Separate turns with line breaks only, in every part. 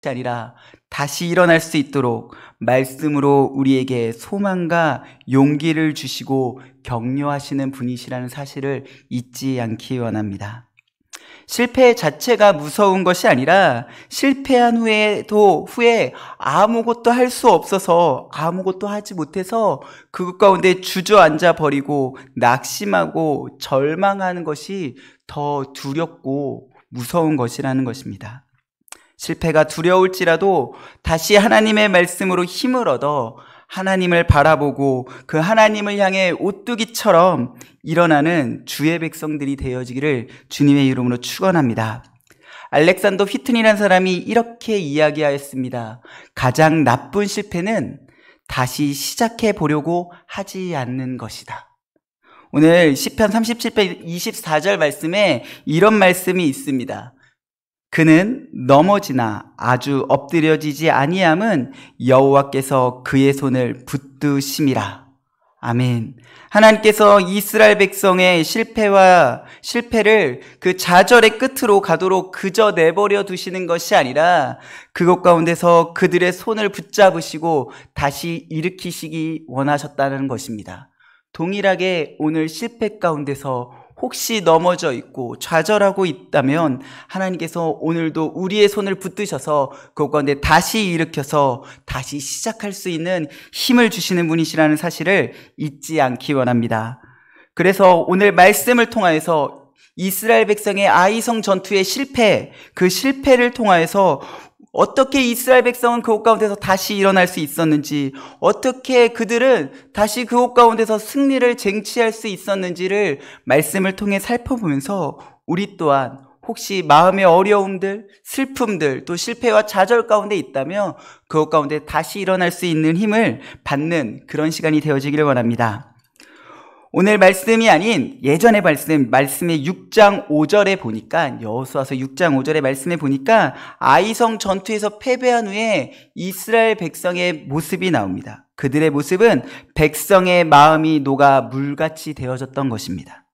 아니라 다시 일어날 수 있도록 말씀으로 우리에게 소망과 용기를 주시고 격려하시는 분이시라는 사실을 잊지 않기 원합니다. 실패 자체가 무서운 것이 아니라 실패한 후에 아무것도 할 수 없어서 아무것도 하지 못해서 그것 가운데 주저앉아 버리고 낙심하고 절망하는 것이 더 두렵고 무서운 것이라는 것입니다. 실패가 두려울지라도 다시 하나님의 말씀으로 힘을 얻어 하나님을 바라보고 그 하나님을 향해 오뚜기처럼 일어나는 주의 백성들이 되어지기를 주님의 이름으로 축원합니다. 알렉산더 휘튼이라는 사람이 이렇게 이야기하였습니다. 가장 나쁜 실패는 다시 시작해 보려고 하지 않는 것이다. 오늘 시편 37편 24절 말씀에 이런 말씀이 있습니다. 그는 넘어지나 아주 엎드려지지 아니함은 여호와께서 그의 손을 붙드심이라. 아멘. 하나님께서 이스라엘 백성의 실패를 그 좌절의 끝으로 가도록 그저 내버려 두시는 것이 아니라 그것 가운데서 그들의 손을 붙잡으시고 다시 일으키시기 원하셨다는 것입니다. 동일하게 오늘 실패 가운데서 혹시 넘어져 있고 좌절하고 있다면 하나님께서 오늘도 우리의 손을 붙드셔서 그것 가운데 다시 일으켜서 다시 시작할 수 있는 힘을 주시는 분이시라는 사실을 잊지 않기 원합니다. 그래서 오늘 말씀을 통하여서 이스라엘 백성의 아이성 전투의 실패, 그 실패를 통하여서 어떻게 이스라엘 백성은 그곳 가운데서 다시 일어날 수 있었는지, 어떻게 그들은 다시 그곳 가운데서 승리를 쟁취할 수 있었는지를 말씀을 통해 살펴보면서 우리 또한 혹시 마음의 어려움들, 슬픔들, 또 실패와 좌절 가운데 있다면 그곳 가운데 다시 일어날 수 있는 힘을 받는 그런 시간이 되어지기를 원합니다. 오늘 말씀이 아닌 예전의 말씀의 6장 5절에 보니까, 여호수아서 6장 5절의 말씀에 보니까 아이성 전투에서 패배한 후에 이스라엘 백성의 모습이 나옵니다. 그들의 모습은 백성의 마음이 녹아 물같이 되어졌던 것입니다.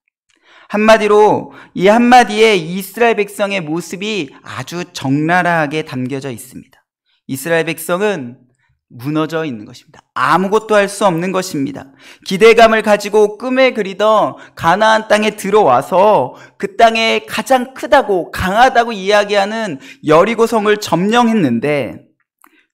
한마디로 이 한마디에 이스라엘 백성의 모습이 아주 적나라하게 담겨져 있습니다. 이스라엘 백성은 무너져 있는 것입니다. 아무것도 할 수 없는 것입니다. 기대감을 가지고 꿈에 그리던 가나안 땅에 들어와서 그 땅에 가장 크다고 강하다고 이야기하는 여리고성을 점령했는데,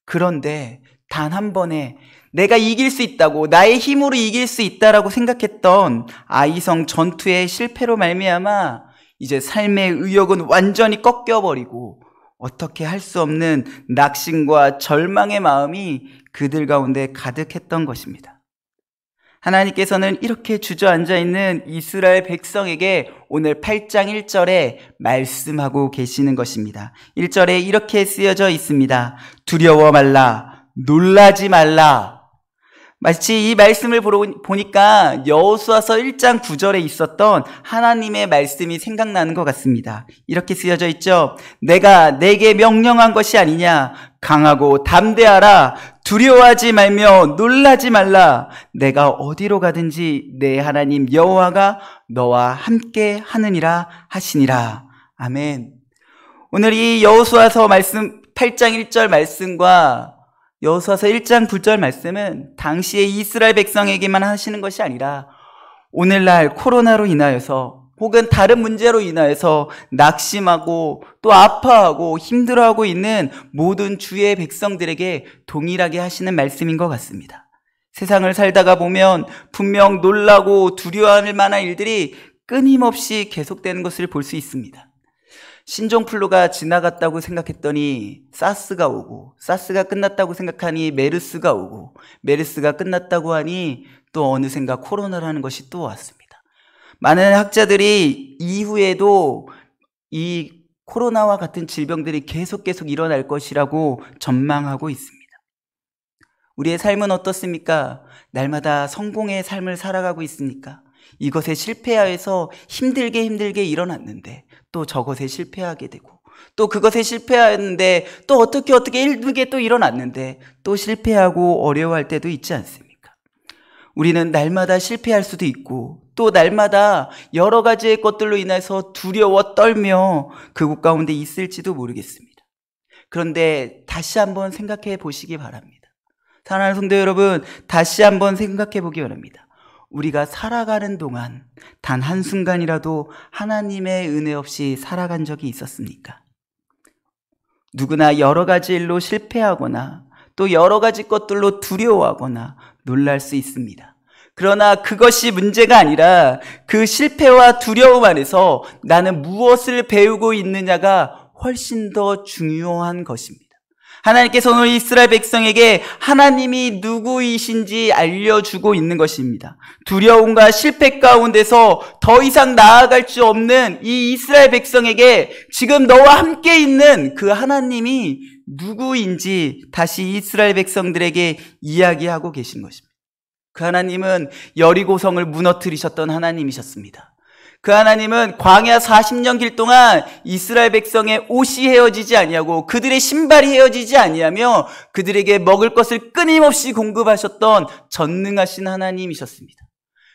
그런데 단 한 번에 내가 이길 수 있다고, 나의 힘으로 이길 수 있다라고 생각했던 아이성 전투의 실패로 말미암아 이제 삶의 의욕은 완전히 꺾여버리고 어떻게 할 수 없는 낙심과 절망의 마음이 그들 가운데 가득했던 것입니다. 하나님께서는 이렇게 주저앉아 있는 이스라엘 백성에게 오늘 8장 1절에 말씀하고 계시는 것입니다. 1절에 이렇게 쓰여져 있습니다. 두려워 말라, 놀라지 말라. 마치 이 말씀을 보니까 여호수아서 1장 9절에 있었던 하나님의 말씀이 생각나는 것 같습니다. 이렇게 쓰여져 있죠. 내가 내게 명령한 것이 아니냐. 강하고 담대하라. 두려워하지 말며 놀라지 말라. 내가 어디로 가든지 내 하나님 여호와가 너와 함께 하느니라 하시니라. 아멘. 오늘 이 여호수아서 말씀 8장 1절 말씀과 여호수아서 1장 9절 말씀은 당시에 이스라엘 백성에게만 하시는 것이 아니라 오늘날 코로나로 인하여서 혹은 다른 문제로 인하여서 낙심하고 또 아파하고 힘들어하고 있는 모든 주의 백성들에게 동일하게 하시는 말씀인 것 같습니다. 세상을 살다가 보면 분명 놀라고 두려워할 만한 일들이 끊임없이 계속되는 것을 볼 수 있습니다. 신종플루가 지나갔다고 생각했더니 사스가 오고, 사스가 끝났다고 생각하니 메르스가 오고, 메르스가 끝났다고 하니 또 어느샌가 코로나라는 것이 또 왔습니다. 많은 학자들이 이후에도 이 코로나와 같은 질병들이 계속 일어날 것이라고 전망하고 있습니다. 우리의 삶은 어떻습니까? 날마다 성공의 삶을 살아가고 있습니까? 이것에 실패하여서 힘들게 일어났는데 또 저것에 실패하게 되고, 또 그것에 실패하였는데 또 어떻게 힘들게 또 일어났는데 또 실패하고 어려워할 때도 있지 않습니까? 우리는 날마다 실패할 수도 있고 또 날마다 여러 가지의 것들로 인해서 두려워 떨며 그곳 가운데 있을지도 모르겠습니다. 그런데 다시 한번 생각해 보시기 바랍니다. 사랑하는 성도 여러분, 다시 한번 생각해 보기 바랍니다. 우리가 살아가는 동안 단 한순간이라도 하나님의 은혜 없이 살아간 적이 있었습니까? 누구나 여러 가지 일로 실패하거나 또 여러 가지 것들로 두려워하거나 놀랄 수 있습니다. 그러나 그것이 문제가 아니라 그 실패와 두려움 안에서 나는 무엇을 배우고 있느냐가 훨씬 더 중요한 것입니다. 하나님께서 오늘 이스라엘 백성에게 하나님이 누구이신지 알려주고 있는 것입니다. 두려움과 실패 가운데서 더 이상 나아갈 수 없는 이 이스라엘 백성에게 지금 너와 함께 있는 그 하나님이 누구인지 다시 이스라엘 백성들에게 이야기하고 계신 것입니다. 그 하나님은 여리고성을 무너뜨리셨던 하나님이셨습니다. 그 하나님은 광야 40년 길 동안 이스라엘 백성의 옷이 헤어지지 아니하고 그들의 신발이 헤어지지 아니하며 그들에게 먹을 것을 끊임없이 공급하셨던 전능하신 하나님이셨습니다.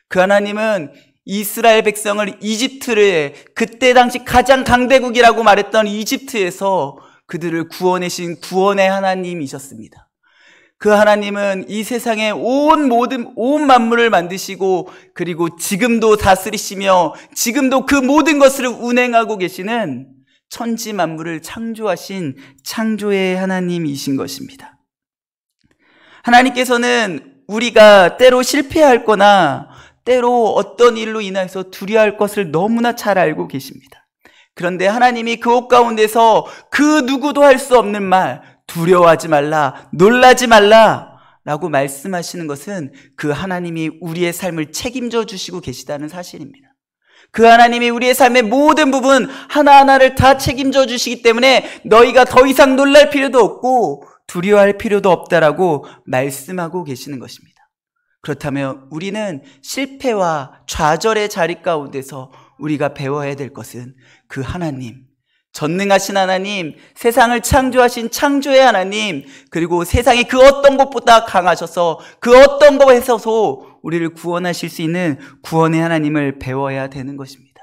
그 하나님은 이스라엘 백성을 이집트를 그때 당시 가장 강대국이라고 말했던 이집트에서 그들을 구원해신 구원의 하나님이셨습니다. 그 하나님은 이 세상의 온 만물을 만드시고 그리고 지금도 다스리시며 지금도 그 모든 것을 운행하고 계시는 천지 만물을 창조하신 창조의 하나님이신 것입니다. 하나님께서는 우리가 때로 실패할 거나 때로 어떤 일로 인해서 두려워할 것을 너무나 잘 알고 계십니다. 그런데 하나님이 그 옷 가운데서 그 누구도 할 수 없는 말, 두려워하지 말라, 놀라지 말라 라고 말씀하시는 것은 그 하나님이 우리의 삶을 책임져 주시고 계시다는 사실입니다. 그 하나님이 우리의 삶의 모든 부분 하나하나를 다 책임져 주시기 때문에 너희가 더 이상 놀랄 필요도 없고 두려워할 필요도 없다라고 말씀하고 계시는 것입니다. 그렇다면 우리는 실패와 좌절의 자리 가운데서 우리가 배워야 될 것은 그 하나님, 전능하신 하나님, 세상을 창조하신 창조의 하나님, 그리고 세상이 그 어떤 것보다 강하셔서 그 어떤 것에서도 우리를 구원하실 수 있는 구원의 하나님을 배워야 되는 것입니다.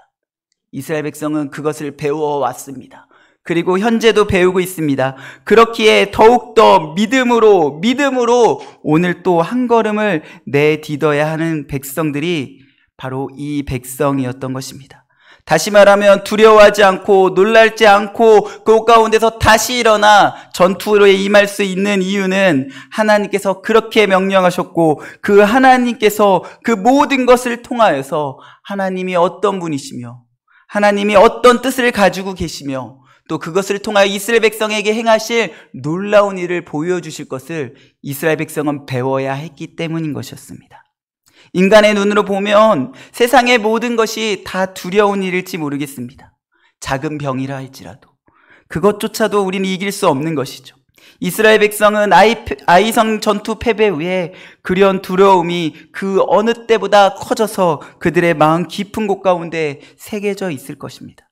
이스라엘 백성은 그것을 배워왔습니다. 그리고 현재도 배우고 있습니다. 그렇기에 더욱더 믿음으로 오늘 또 한 걸음을 내딛어야 하는 백성들이 바로 이 백성이었던 것입니다. 다시 말하면 두려워하지 않고 놀랄지 않고 그 가운데서 다시 일어나 전투에 임할 수 있는 이유는 하나님께서 그렇게 명령하셨고 그 하나님께서 그 모든 것을 통하여서 하나님이 어떤 분이시며 하나님이 어떤 뜻을 가지고 계시며 또 그것을 통하여 이스라엘 백성에게 행하실 놀라운 일을 보여주실 것을 이스라엘 백성은 배워야 했기 때문인 것이었습니다. 인간의 눈으로 보면 세상의 모든 것이 다 두려운 일일지 모르겠습니다. 작은 병이라 할지라도 그것조차도 우리는 이길 수 없는 것이죠. 이스라엘 백성은 아이성 전투 패배 후에 그런 두려움이 그 어느 때보다 커져서 그들의 마음 깊은 곳 가운데 새겨져 있을 것입니다.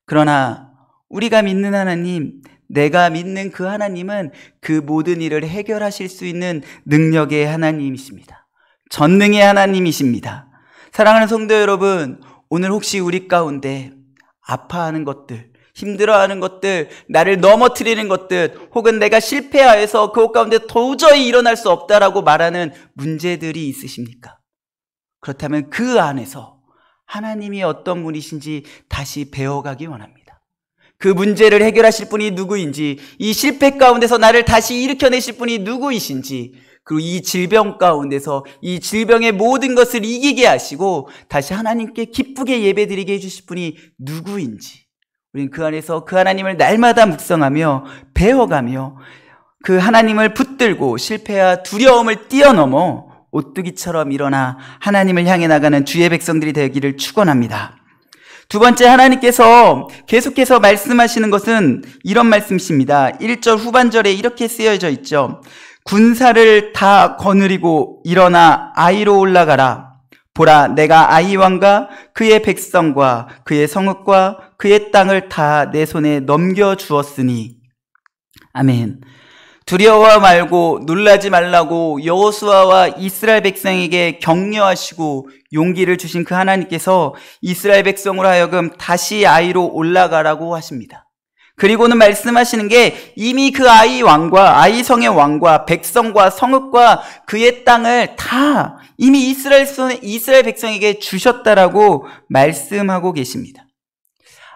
그러나 우리가 믿는 하나님, 내가 믿는 그 하나님은 그 모든 일을 해결하실 수 있는 능력의 하나님이십니다. 전능의 하나님이십니다. 사랑하는 성도 여러분, 오늘 혹시 우리 가운데 아파하는 것들, 힘들어하는 것들, 나를 넘어뜨리는 것들, 혹은 내가 실패하여서 그 가운데 도저히 일어날 수 없다라고 말하는 문제들이 있으십니까? 그렇다면 그 안에서 하나님이 어떤 분이신지 다시 배워가기 원합니다. 그 문제를 해결하실 분이 누구인지, 이 실패 가운데서 나를 다시 일으켜내실 분이 누구이신지, 그리고 이 질병 가운데서 이 질병의 모든 것을 이기게 하시고 다시 하나님께 기쁘게 예배드리게 해주실 분이 누구인지, 우리는 그 안에서 그 하나님을 날마다 묵상하며 배워가며 그 하나님을 붙들고 실패와 두려움을 뛰어넘어 오뚜기처럼 일어나 하나님을 향해 나가는 주의 백성들이 되기를 축원합니다. 두 번째, 하나님께서 계속해서 말씀하시는 것은 이런 말씀이십니다. 1절 후반절에 이렇게 쓰여져 있죠. 군사를 다 거느리고 일어나 아이로 올라가라. 보라, 내가 아이 왕과 그의 백성과 그의 성읍과 그의 땅을 다 내 손에 넘겨주었으니. 아멘. 두려워 말고 놀라지 말라고 여호수아와 이스라엘 백성에게 격려하시고 용기를 주신 그 하나님께서 이스라엘 백성으로 하여금 다시 아이로 올라가라고 하십니다. 그리고는 말씀하시는 게 이미 그 아이 왕과 아이 성의 왕과 백성과 성읍과 그의 땅을 다 이미 이스라엘 백성에게 주셨다라고 말씀하고 계십니다.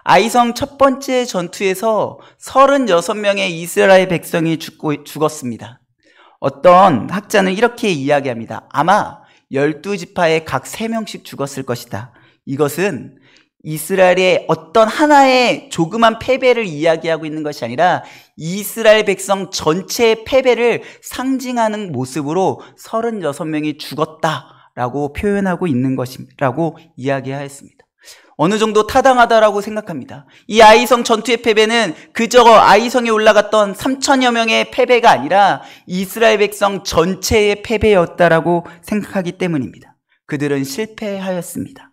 아이성 첫 번째 전투에서 36명의 이스라엘 백성이 죽었습니다. 어떤 학자는 이렇게 이야기합니다. 아마 12지파에 각 3명씩 죽었을 것이다. 이것은 이스라엘의 어떤 하나의 조그만 패배를 이야기하고 있는 것이 아니라 이스라엘 백성 전체의 패배를 상징하는 모습으로 36명이 죽었다라고 표현하고 있는 것이라고 이야기하였습니다. 어느 정도 타당하다라고 생각합니다. 이 아이성 전투의 패배는 그저 아이성에 올라갔던 3천여 명의 패배가 아니라 이스라엘 백성 전체의 패배였다라고 생각하기 때문입니다. 그들은 실패하였습니다.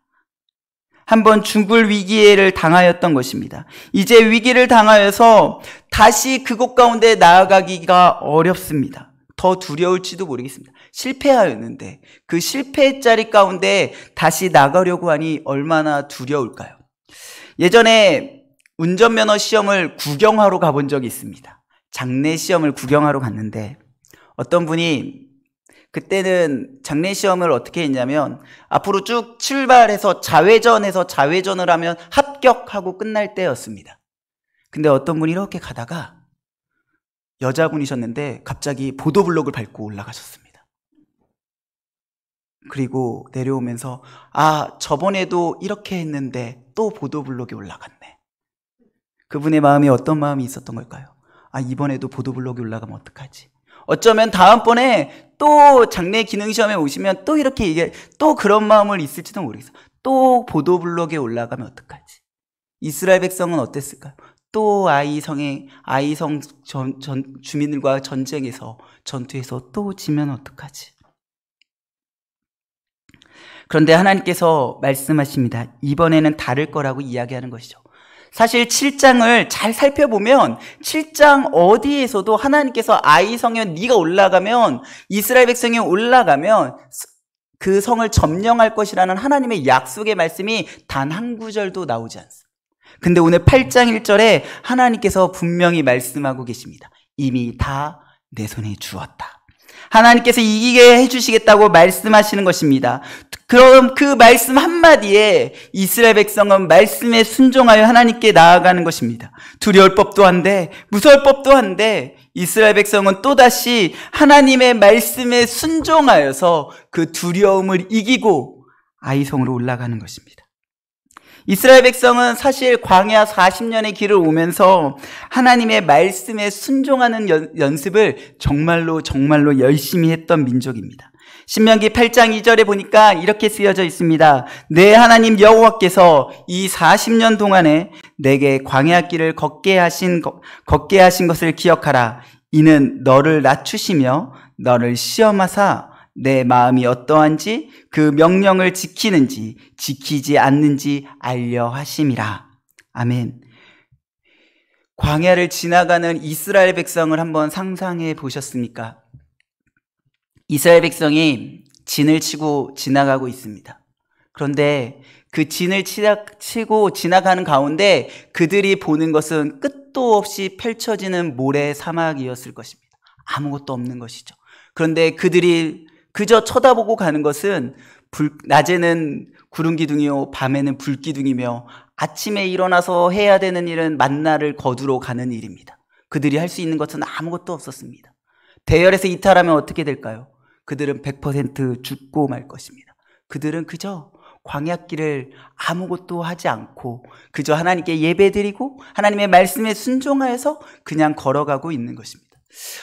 한번 죽을 위기를 당하였던 것입니다. 이제 위기를 당하여서 다시 그곳 가운데 나아가기가 어렵습니다. 더 두려울지도 모르겠습니다. 실패하였는데 그 실패의 자리 가운데 다시 나가려고 하니 얼마나 두려울까요? 예전에 운전면허 시험을 구경하러 가본 적이 있습니다. 장례 시험을 구경하러 갔는데 어떤 분이 그때는 장례 시험을 어떻게 했냐면 앞으로 쭉 출발해서 좌회전을 하면 합격하고 끝날 때였습니다. 근데 어떤 분이 이렇게 가다가 여자분이셨는데 갑자기 보도블록을 밟고 올라가셨습니다. 그리고 내려오면서 저번에도 이렇게 했는데 또 보도블록에 올라갔네. 그분의 마음이 어떤 마음이 있었던 걸까요? 이번에도 보도블록에 올라가면 어떡하지? 어쩌면 다음번에 또 장례 기능시험에 오시면 또 이렇게 또 그런 마음을 있을지도 모르겠어요. 또 보도블록에 올라가면 어떡하지? 이스라엘 백성은 어땠을까요? 또 아이성 주민들과 전투에서 또 지면 어떡하지? 그런데 하나님께서 말씀하십니다. 이번에는 다를 거라고 이야기하는 것이죠. 사실 7장을 잘 살펴보면 7장 어디에서도 하나님께서 아이성에 네가 올라가면 이스라엘 백성이 올라가면 그 성을 점령할 것이라는 하나님의 약속의 말씀이 단 한 구절도 나오지 않습니다. 근데 오늘 8장 1절에 하나님께서 분명히 말씀하고 계십니다. 이미 다 내 손에 주었다. 하나님께서 이기게 해주시겠다고 말씀하시는 것입니다. 그럼 그 말씀 한마디에 이스라엘 백성은 말씀에 순종하여 하나님께 나아가는 것입니다. 두려울 법도 한데 무서울 법도 한데 이스라엘 백성은 또다시 하나님의 말씀에 순종하여서 그 두려움을 이기고 아이성으로 올라가는 것입니다. 이스라엘 백성은 사실 광야 40년의 길을 오면서 하나님의 말씀에 순종하는 연습을 정말로 열심히 했던 민족입니다. 신명기 8장 2절에 보니까 이렇게 쓰여져 있습니다. 내 하나님 여호와께서 이 40년 동안에 내게 광야길을 걷게 하신 것을 기억하라. 이는 너를 낮추시며 너를 시험하사 내 마음이 어떠한지 그 명령을 지키는지 지키지 않는지 알려 하심이라. 아멘. 광야를 지나가는 이스라엘 백성을 한번 상상해 보셨습니까? 이스라엘 백성이 진을 치고 지나가고 있습니다. 그런데 그 진을 치고 지나가는 가운데 그들이 보는 것은 끝도 없이 펼쳐지는 모래 사막이었을 것입니다. 아무것도 없는 것이죠. 그런데 그들이 그저 쳐다보고 가는 것은 낮에는 구름기둥이요 밤에는 불기둥이며 아침에 일어나서 해야 되는 일은 만나를 거두러 가는 일입니다. 그들이 할 수 있는 것은 아무것도 없었습니다. 대열에서 이탈하면 어떻게 될까요? 그들은 100% 죽고 말 것입니다. 그들은 그저 광야길을 아무것도 하지 않고 그저 하나님께 예배드리고 하나님의 말씀에 순종하여서 그냥 걸어가고 있는 것입니다.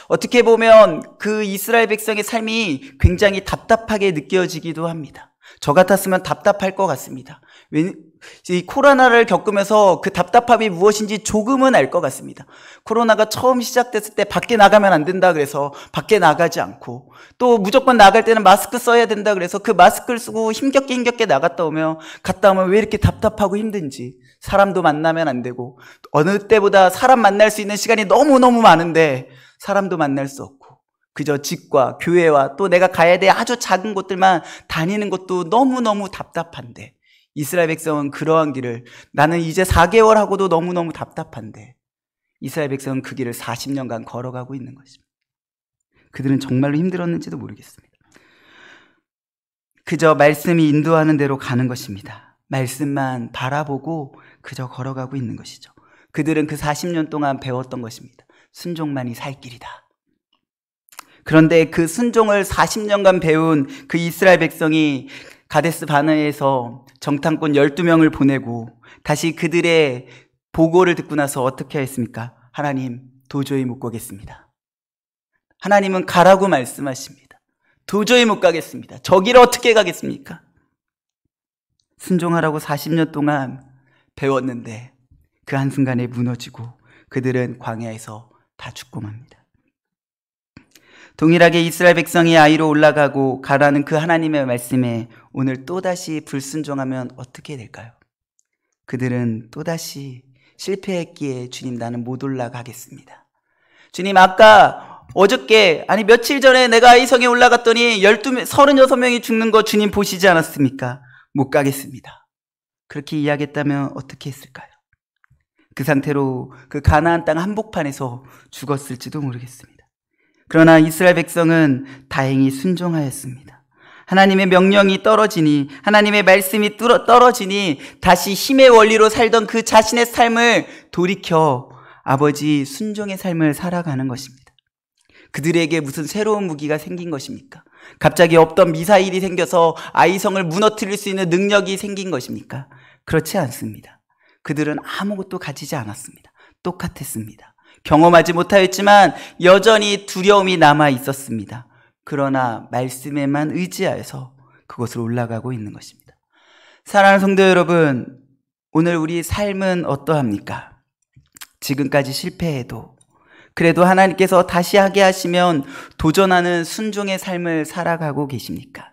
어떻게 보면 그 이스라엘 백성의 삶이 굉장히 답답하게 느껴지기도 합니다. 저 같았으면 답답할 것 같습니다. 이 코로나를 겪으면서 그 답답함이 무엇인지 조금은 알 것 같습니다. 코로나가 처음 시작됐을 때 밖에 나가면 안 된다 그래서 밖에 나가지 않고 또 무조건 나갈 때는 마스크 써야 된다 그래서 그 마스크를 쓰고 힘겹게 갔다 오면 왜 이렇게 답답하고 힘든지 사람도 만나면 안 되고 어느 때보다 사람 만날 수 있는 시간이 너무너무 많은데 사람도 만날 수 없고 그저 집과 교회와 또 내가 가야 될 아주 작은 곳들만 다니는 것도 너무너무 답답한데 이스라엘 백성은 그러한 길을 나는 이제 4개월 하고도 너무너무 답답한데 이스라엘 백성은 그 길을 40년간 걸어가고 있는 것입니다. 그들은 정말로 힘들었는지도 모르겠습니다. 그저 말씀이 인도하는 대로 가는 것입니다. 말씀만 바라보고 그저 걸어가고 있는 것이죠. 그들은 그 40년 동안 배웠던 것입니다. 순종만이 살 길이다. 그런데 그 순종을 40년간 배운 그 이스라엘 백성이 가데스 바네에서 정탐꾼 12명을 보내고 다시 그들의 보고를 듣고 나서 어떻게 했습니까? 하나님, 도저히 못 가겠습니다. 하나님은 가라고 말씀하십니다. 도저히 못 가겠습니다. 저 길을 어떻게 가겠습니까? 순종하라고 40년 동안 배웠는데 그 한순간에 무너지고 그들은 광야에서 다 죽고 맙니다. 동일하게 이스라엘 백성이 아이로 올라가고 가라는 그 하나님의 말씀에 오늘 또다시 불순종하면 어떻게 될까요? 그들은 또다시 실패했기에 주님 나는 못 올라가겠습니다. 주님 어저께 며칠 전에 내가 아이성에 올라갔더니 36명이 죽는 거 주님 보시지 않았습니까? 못 가겠습니다. 그렇게 이야기했다면 어떻게 했을까요? 그 상태로 그 가나안 땅 한복판에서 죽었을지도 모르겠습니다. 그러나 이스라엘 백성은 다행히 순종하였습니다. 하나님의 명령이 떨어지니, 하나님의 말씀이 떨어지니 다시 힘의 원리로 살던 그 자신의 삶을 돌이켜 아버지 순종의 삶을 살아가는 것입니다. 그들에게 무슨 새로운 무기가 생긴 것입니까? 갑자기 없던 미사일이 생겨서 아이성을 무너뜨릴 수 있는 능력이 생긴 것입니까? 그렇지 않습니다. 그들은 아무것도 가지지 않았습니다. 똑같았습니다. 경험하지 못하였지만 여전히 두려움이 남아 있었습니다. 그러나 말씀에만 의지하여서 그곳을 올라가고 있는 것입니다. 사랑하는 성도 여러분, 오늘 우리 삶은 어떠합니까? 지금까지 실패해도 그래도 하나님께서 다시 하게 하시면 도전하는 순종의 삶을 살아가고 계십니까?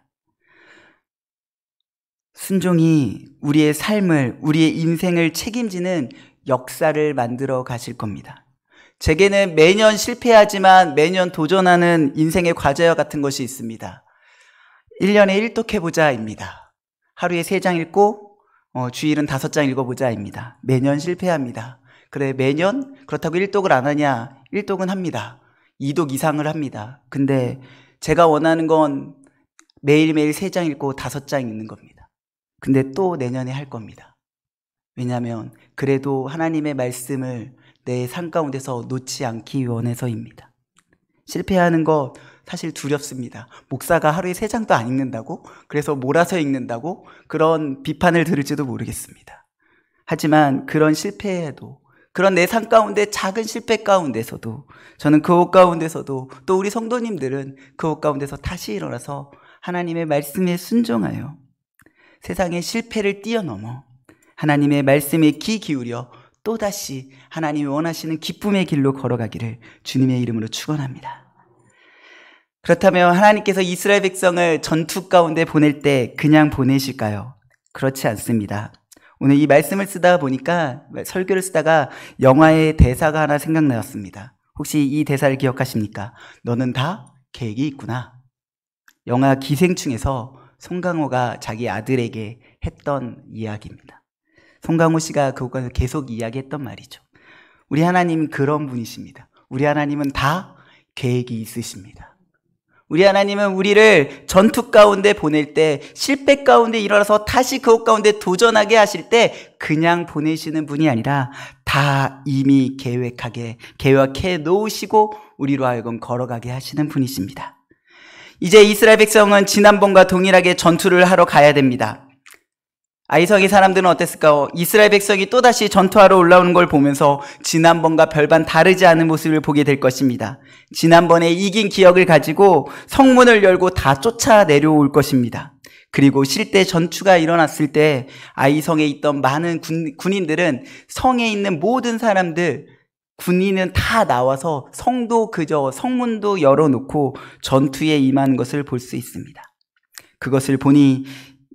순종이 우리의 삶을, 우리의 인생을 책임지는 역사를 만들어 가실 겁니다. 제게는 매년 실패하지만 매년 도전하는 인생의 과제와 같은 것이 있습니다. 1년에 1독해보자입니다. 하루에 3장 읽고 주일은 5장 읽어보자입니다. 매년 실패합니다. 그래, 매년 그렇다고 1독을 안 하냐? 1독은 합니다. 2독 이상을 합니다. 근데 제가 원하는 건 매일매일 3장 읽고 5장 읽는 겁니다. 근데 또 내년에 할 겁니다. 왜냐하면 그래도 하나님의 말씀을 내 삶 가운데서 놓지 않기 원해서입니다. 실패하는 것 사실 두렵습니다. 목사가 하루에 3장도 안 읽는다고? 그래서 몰아서 읽는다고? 그런 비판을 들을지도 모르겠습니다. 하지만 그런 실패에도, 그런 내 삶 가운데 작은 실패 가운데서도, 저는 그곳 가운데서도, 또 우리 성도님들은 그곳 가운데서 다시 일어나서 하나님의 말씀에 순종하여 세상의 실패를 뛰어넘어 하나님의 말씀에 귀 기울여 또다시 하나님이 원하시는 기쁨의 길로 걸어가기를 주님의 이름으로 축원합니다. 그렇다면 하나님께서 이스라엘 백성을 전투 가운데 보낼 때 그냥 보내실까요? 그렇지 않습니다. 오늘 이 말씀을 쓰다 보니까, 설교를 쓰다가 영화의 대사가 하나 생각나었습니다. 혹시 이 대사를 기억하십니까? 너는 다 계획이 있구나. 영화 기생충에서 송강호가 자기 아들에게 했던 이야기입니다. 송강호 씨가 그곳에서 계속 이야기했던 말이죠. 우리 하나님은 그런 분이십니다. 우리 하나님은 다 계획이 있으십니다. 우리 하나님은 우리를 전투 가운데 보낼 때, 실패 가운데 일어나서 다시 그곳 가운데 도전하게 하실 때 그냥 보내시는 분이 아니라 다 이미 계획해 놓으시고 우리로 하여금 걸어가게 하시는 분이십니다. 이제 이스라엘 백성은 지난번과 동일하게 전투를 하러 가야 됩니다. 아이성의 사람들은 어땠을까요? 이스라엘 백성이 또다시 전투하러 올라오는 걸 보면서 지난번과 별반 다르지 않은 모습을 보게 될 것입니다. 지난번에 이긴 기억을 가지고 성문을 열고 다 쫓아 내려올 것입니다. 그리고 실제 전투가 일어났을 때 아이성에 있던 많은 군인들은, 성에 있는 모든 사람들, 군인은 다 나와서 성문도 열어놓고 전투에 임하는 것을 볼 수 있습니다. 그것을 보니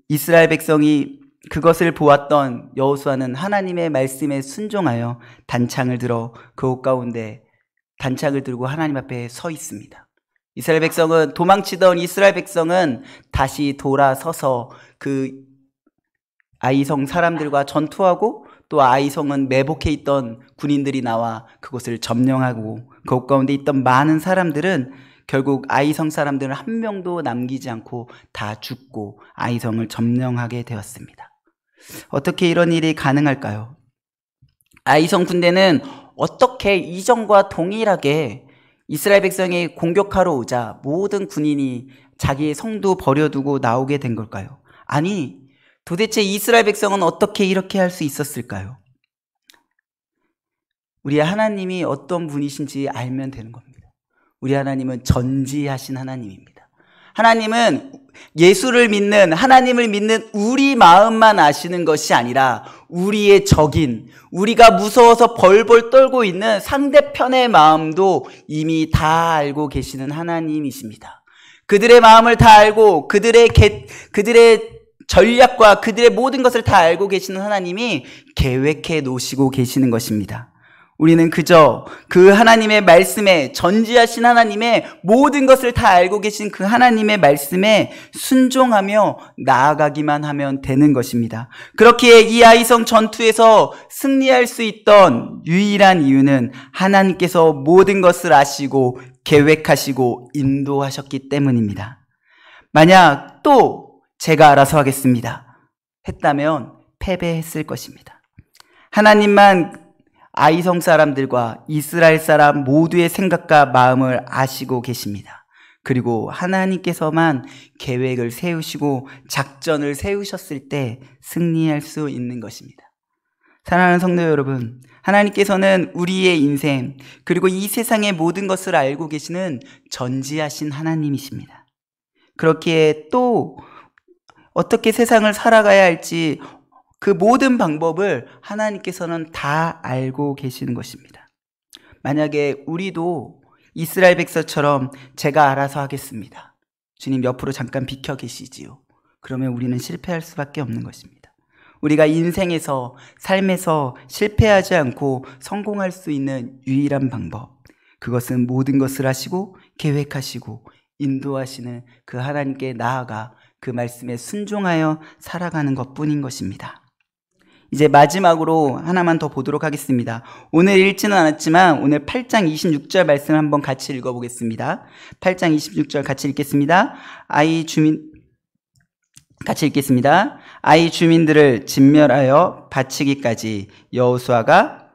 이스라엘 백성이, 그것을 보았던 여호수아는 하나님의 말씀에 순종하여 단창을 들어 그곳 가운데 단창을 들고 하나님 앞에 서 있습니다. 도망치던 이스라엘 백성은 다시 돌아서서 그 아이성 사람들과 전투하고 또 아이성은 매복해 있던 군인들이 나와 그곳을 점령하고 그곳 가운데 있던 많은 사람들은 결국 아이성 사람들은 한 명도 남기지 않고 다 죽고 아이성을 점령하게 되었습니다. 어떻게 이런 일이 가능할까요? 아이성 군대는 어떻게 이전과 동일하게 이스라엘 백성이 공격하러 오자 모든 군인이 자기의 성도 버려두고 나오게 된 걸까요? 아니, 도대체 이스라엘 백성은 어떻게 이렇게 할 수 있었을까요? 우리 하나님이 어떤 분이신지 알면 되는 겁니다. 우리 하나님은 전지하신 하나님입니다. 하나님은 예수를 믿는, 하나님을 믿는 우리 마음만 아시는 것이 아니라 우리의 적인, 우리가 무서워서 벌벌 떨고 있는 상대편의 마음도 이미 다 알고 계시는 하나님이십니다. 그들의 마음을 다 알고 그들의 전략과 그들의 모든 것을 다 알고 계시는 하나님이 계획해 놓으시고 계시는 것입니다. 우리는 그저 그 하나님의 말씀에, 전지하신 하나님의 모든 것을 다 알고 계신 그 하나님의 말씀에 순종하며 나아가기만 하면 되는 것입니다. 그렇기에 이 아이성 전투에서 승리할 수 있던 유일한 이유는 하나님께서 모든 것을 아시고 계획하시고 인도하셨기 때문입니다. 만약 또 제가 알아서 하겠습니다 했다면 패배했을 것입니다. 하나님만 아이성 사람들과 이스라엘 사람 모두의 생각과 마음을 아시고 계십니다. 그리고 하나님께서만 계획을 세우시고 작전을 세우셨을 때 승리할 수 있는 것입니다. 사랑하는 성도 여러분, 하나님께서는 우리의 인생 그리고 이 세상의 모든 것을 알고 계시는 전지하신 하나님이십니다. 그렇기에 또 어떻게 세상을 살아가야 할지 그 모든 방법을 하나님께서는 다 알고 계시는 것입니다. 만약에 우리도 이스라엘 백성처럼 제가 알아서 하겠습니다, 주님 옆으로 잠깐 비켜 계시지요, 그러면 우리는 실패할 수밖에 없는 것입니다. 우리가 인생에서, 삶에서 실패하지 않고 성공할 수 있는 유일한 방법, 그것은 모든 것을 하시고 계획하시고 인도하시는 그 하나님께 나아가 그 말씀에 순종하여 살아가는 것뿐인 것입니다. 이제 마지막으로 하나만 더 보도록 하겠습니다. 오늘 읽지는 않았지만 오늘 8장 26절 말씀 한번 같이 읽어보겠습니다. 8장 26절 같이 읽겠습니다. 같이 읽겠습니다. 아이 주민들을 진멸하여 바치기까지 여호수아가,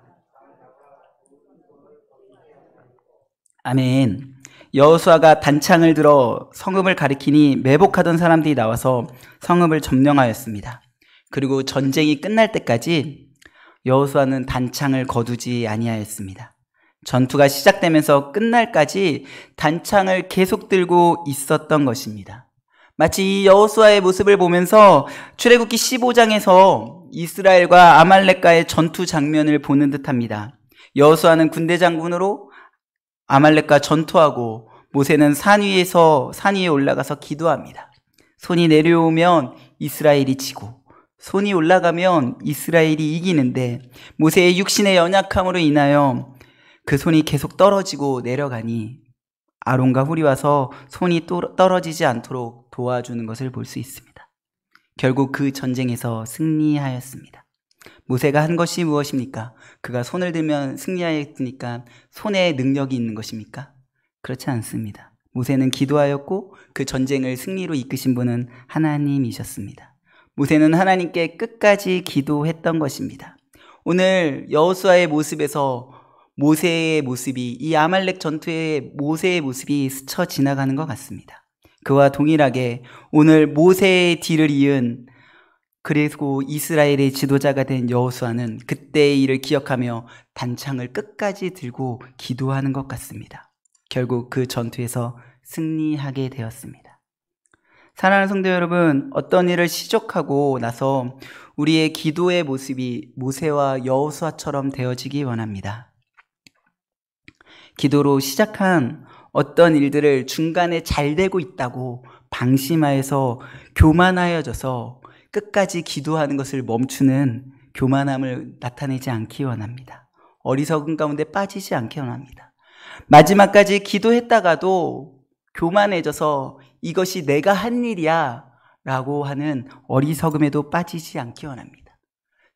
아멘. 여호수아가 단창을 들어 성읍을 가리키니 매복하던 사람들이 나와서 성읍을 점령하였습니다. 그리고 전쟁이 끝날 때까지 여호수아는 단창을 거두지 아니하였습니다. 전투가 시작되면서 끝날까지 단창을 계속 들고 있었던 것입니다. 마치 이 여호수아의 모습을 보면서 출애굽기 15장에서 이스라엘과 아말렉과의 전투 장면을 보는 듯합니다. 여호수아는 군대 장군으로 아말렉과 전투하고 모세는 산 위에 올라가서 기도합니다. 손이 내려오면 이스라엘이 지고 손이 올라가면 이스라엘이 이기는데 모세의 육신의 연약함으로 인하여 그 손이 계속 떨어지고 내려가니 아론과 훌이 와서 손이 떨어지지 않도록 도와주는 것을 볼 수 있습니다. 결국 그 전쟁에서 승리하였습니다. 모세가 한 것이 무엇입니까? 그가 손을 들면 승리하였으니까 손에 능력이 있는 것입니까? 그렇지 않습니다. 모세는 기도하였고 그 전쟁을 승리로 이끄신 분은 하나님이셨습니다. 모세는 하나님께 끝까지 기도했던 것입니다. 오늘 여호수아의 모습에서 모세의 모습이, 이 아말렉 전투의 모세의 모습이 스쳐 지나가는 것 같습니다. 그와 동일하게 오늘 모세의 뒤를 이은, 그리고 이스라엘의 지도자가 된 여호수아는 그때의 일을 기억하며 단창을 끝까지 들고 기도하는 것 같습니다. 결국 그 전투에서 승리하게 되었습니다. 사랑하는 성도 여러분, 어떤 일을 시작하고 나서 우리의 기도의 모습이 모세와 여호수아처럼 되어지기 원합니다. 기도로 시작한 어떤 일들을 중간에 잘 되고 있다고 방심하여서 교만하여져서 끝까지 기도하는 것을 멈추는 교만함을 나타내지 않기 원합니다. 어리석은 가운데 빠지지 않기 원합니다. 마지막까지 기도했다가도 교만해져서 이것이 내가 한 일이야 라고 하는 어리석음에도 빠지지 않기 원합니다.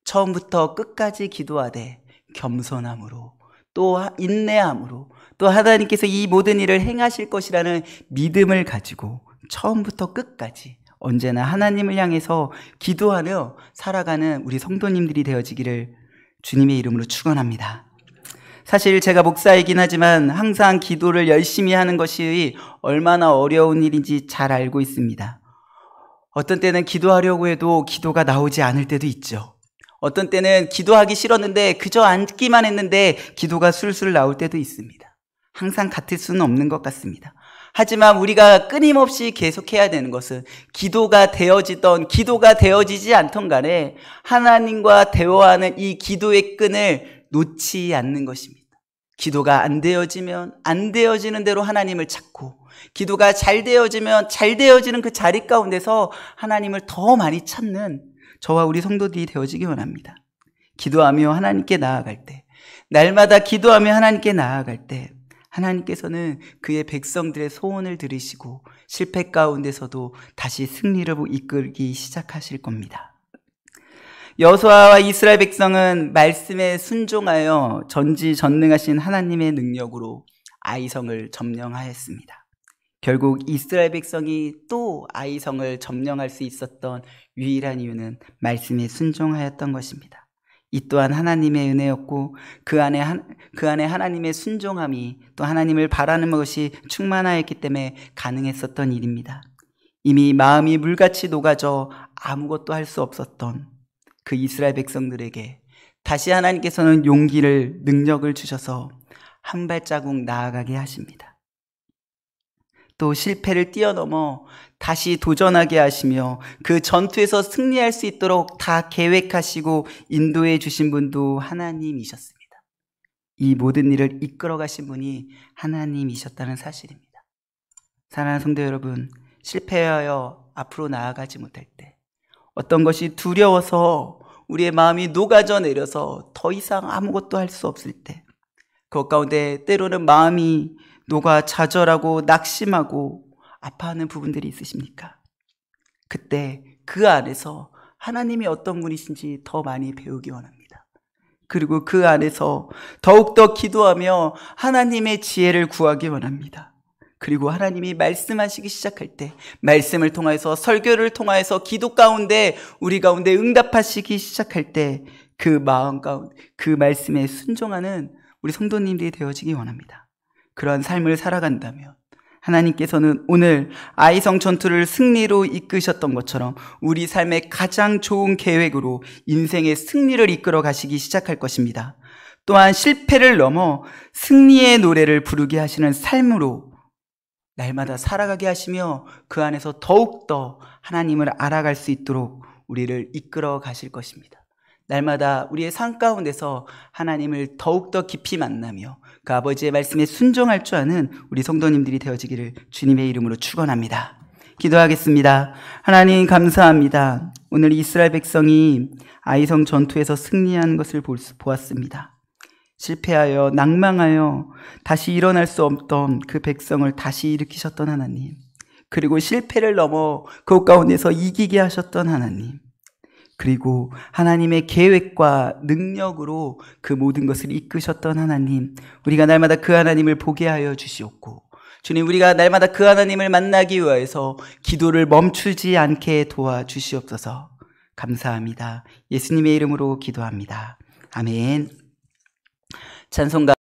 처음부터 끝까지 기도하되 겸손함으로 또 인내함으로 또 하나님께서 이 모든 일을 행하실 것이라는 믿음을 가지고 처음부터 끝까지 언제나 하나님을 향해서 기도하며 살아가는 우리 성도님들이 되어지기를 주님의 이름으로 축원합니다. 사실 제가 목사이긴 하지만 항상 기도를 열심히 하는 것이 얼마나 어려운 일인지 잘 알고 있습니다. 어떤 때는 기도하려고 해도 기도가 나오지 않을 때도 있죠. 어떤 때는 기도하기 싫었는데 그저 앉기만 했는데 기도가 술술 나올 때도 있습니다. 항상 같을 수는 없는 것 같습니다. 하지만 우리가 끊임없이 계속해야 되는 것은 기도가 되어지던 기도가 되어지지 않던 간에 하나님과 대화하는 이 기도의 끈을 놓지 않는 것입니다. 기도가 안 되어지면 안 되어지는 대로 하나님을 찾고 기도가 잘 되어지면 잘 되어지는 그 자리 가운데서 하나님을 더 많이 찾는 저와 우리 성도들이 되어지기 원합니다. 기도하며 하나님께 나아갈 때, 날마다 기도하며 하나님께 나아갈 때 하나님께서는 그의 백성들의 소원을 들으시고 실패 가운데서도 다시 승리를 이끌기 시작하실 겁니다. 여호수아와 이스라엘 백성은 말씀에 순종하여 전지전능하신 하나님의 능력으로 아이성을 점령하였습니다. 결국 이스라엘 백성이 또 아이성을 점령할 수 있었던 유일한 이유는 말씀에 순종하였던 것입니다. 이 또한 하나님의 은혜였고 그 안에 하나님의 순종함이 또 하나님을 바라는 것이 충만하였기 때문에 가능했었던 일입니다. 이미 마음이 물같이 녹아져 아무것도 할 수 없었던 그 이스라엘 백성들에게 다시 하나님께서는 용기를, 능력을 주셔서 한 발자국 나아가게 하십니다. 또 실패를 뛰어넘어 다시 도전하게 하시며 그 전투에서 승리할 수 있도록 다 계획하시고 인도해 주신 분도 하나님이셨습니다. 이 모든 일을 이끌어 가신 분이 하나님이셨다는 사실입니다. 사랑하는 성도 여러분, 실패하여 앞으로 나아가지 못할 때, 어떤 것이 두려워서 우리의 마음이 녹아져 내려서 더 이상 아무것도 할 수 없을 때, 그 가운데 때로는 마음이 녹아 좌절하고 낙심하고 아파하는 부분들이 있으십니까? 그때 그 안에서 하나님이 어떤 분이신지 더 많이 배우기 원합니다. 그리고 그 안에서 더욱더 기도하며 하나님의 지혜를 구하기 원합니다. 그리고 하나님이 말씀하시기 시작할 때, 말씀을 통해서 설교를 통해서 기도 가운데 우리 가운데 응답하시기 시작할 때 그 마음 가운데 그 말씀에 순종하는 우리 성도님들이 되어지기 원합니다. 그러한 삶을 살아간다면 하나님께서는 오늘 아이성 전투를 승리로 이끄셨던 것처럼 우리 삶의 가장 좋은 계획으로 인생의 승리를 이끌어 가시기 시작할 것입니다. 또한 실패를 넘어 승리의 노래를 부르게 하시는 삶으로 날마다 살아가게 하시며 그 안에서 더욱더 하나님을 알아갈 수 있도록 우리를 이끌어 가실 것입니다. 날마다 우리의 삶 가운데서 하나님을 더욱더 깊이 만나며 그 아버지의 말씀에 순종할 줄 아는 우리 성도님들이 되어지기를 주님의 이름으로 축원합니다. 기도하겠습니다. 하나님 감사합니다. 오늘 이스라엘 백성이 아이성 전투에서 승리하는 것을 보았습니다. 실패하여 낭망하여 다시 일어날 수 없던 그 백성을 다시 일으키셨던 하나님, 그리고 실패를 넘어 그 가운데서 이기게 하셨던 하나님, 그리고 하나님의 계획과 능력으로 그 모든 것을 이끄셨던 하나님, 우리가 날마다 그 하나님을 보게 하여 주시옵고, 주님, 우리가 날마다 그 하나님을 만나기 위해서 기도를 멈추지 않게 도와주시옵소서. 감사합니다. 예수님의 이름으로 기도합니다. 아멘. 찬송가